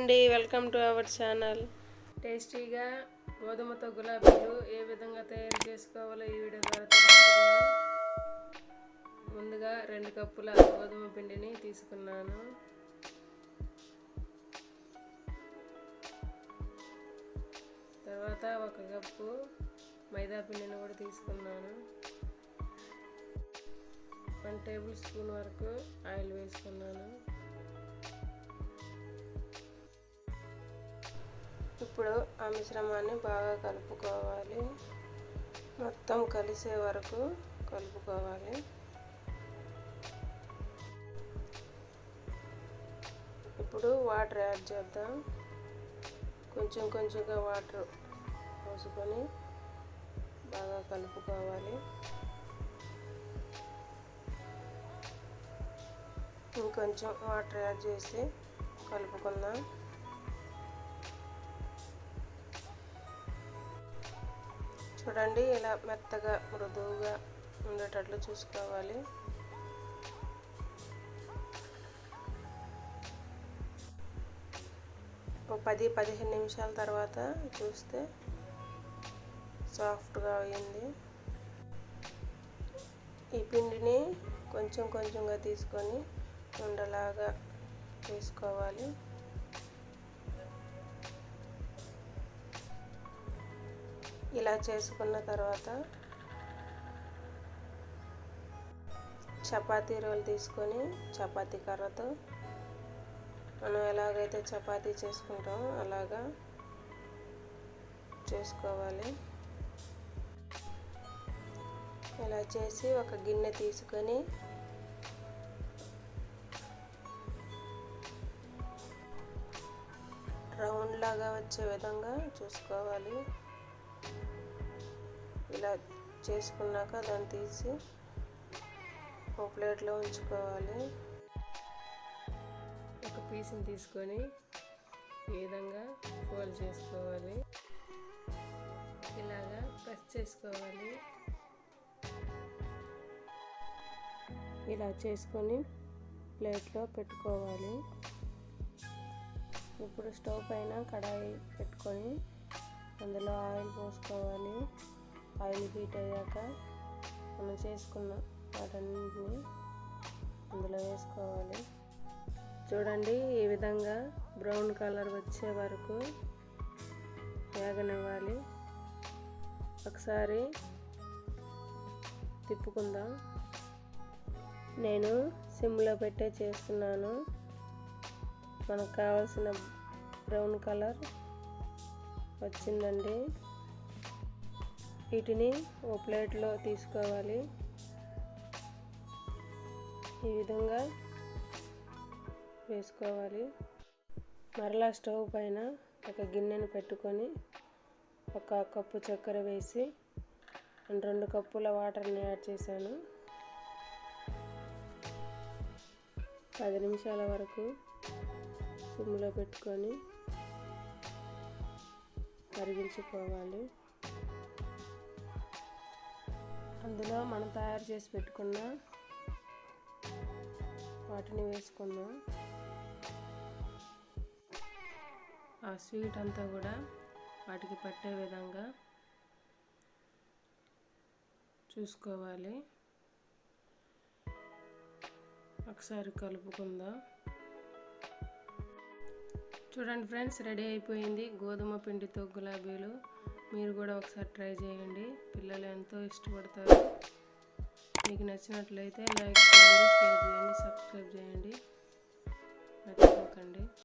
అండి, welcome to our channel. టేస్టీగా గోధుమతో గులాబీలు ఏ విధంగా తయారు చేసుకోవాలో ఈ వీడియో ద్వారా తెలుసుకుందాం. ముందుగా 2 కప్పుల గోధుమ పిండిని తీసుకున్నాను. తర్వాత 1 కప్పు మైదా పిండిని కూడా తీసుకున్నాను. 1 టేబుల్ స్పూన్ వరకు ఆయిల్ వేసుకున్నాను. ఇప్పుడు ఆ మిశ్రమాన్ని బాగా కలుపుకోవాలి. మొత్తం కలిసే వరకు కలుపుకోవాలి. ఇప్పుడు వాటర్ యాడ్ చేద్దాం. కొంచెంగా వాటర్ పోసుకొని బాగా కలుపుకోవాలి. ఇంకొంచెం వాటర్ యాడ్ చేసి కలుపుకుందాం. చూడండి, ఇలా మెత్తగా మృదువుగా ఉండేటట్లు చూసుకోవాలి. ఒక 10-15 నిమిషాల తర్వాత చూస్తే సాఫ్ట్గా అయింది. ఈ పిండిని కొంచెంగా తీసుకొని ఉండలాగా వేసుకోవాలి. ఇలా చేసుకున్న తర్వాత చపాతీ రోల్ తీసుకొని చపాతీ కర్రతో మనం ఎలాగైతే చపాతీ చేసుకుంటామో అలాగా చేసుకోవాలి. ఇలా చేసి ఒక గిన్నె తీసుకొని రౌండ్ లాగా వచ్చే విధంగా చూసుకోవాలి. ఇలా చేసుకున్నాక దాన్ని తీసి ఒక ప్లేట్లో ఉంచుకోవాలి. ఒక పీస్ని తీసుకొని ఈ విధంగా ఫోల్డ్ చేసుకోవాలి. ఇలాగా ప్రెస్ చేసుకోవాలి. ఇలా చేసుకొని ప్లేట్లో పెట్టుకోవాలి. ఇప్పుడు స్టవ్ పైన కడాయి పెట్టుకొని అందులో ఆయిల్ పోసుకోవాలి. ఆయిల్ హీట్ అయ్యాక మనం చేసుకున్న వాటన్నింటిని అందులో వేసుకోవాలి. చూడండి, ఈ విధంగా బ్రౌన్ కలర్ వచ్చే వరకు వేగనివ్వాలి. ఒకసారి తిప్పుకుందాం. నేను సిమ్లో పెట్టే చేస్తున్నాను. మనకు కావాల్సిన బ్రౌన్ కలర్ వచ్చిందండి. వీటిని ఓ ప్లేట్లో తీసుకోవాలి. ఈ విధంగా వేసుకోవాలి. మరలా స్టవ్ పైన ఒక గిన్నెను పెట్టుకొని 1 కప్పు చక్కెర వేసి 2 కప్పుల వాటర్ని యాడ్ చేశాను. 10 నిమిషాల వరకు సిమ్లో పెట్టుకొని కరిగించుకోవాలి. అందులో మనం తయారు చేసి పెట్టుకున్న వాటిని వేసుకుందాం. ఆ స్వీట్ అంతా కూడా వాటికి పట్టే విధంగా చూసుకోవాలి. ఒకసారి కలుపుకుందాం. చూడండి ఫ్రెండ్స్, రెడీ అయిపోయింది గోధుమ పిండితో గులాబీలు. మీరు కూడా ఒకసారి ట్రై చేయండి. పిల్లలు ఎంతో ఇష్టపడతారు. మీకు నచ్చినట్లయితే లైక్ చేయండి, షేర్ చేయండి, సబ్స్క్రైబ్ చేయండి. మర్చిపోకండి.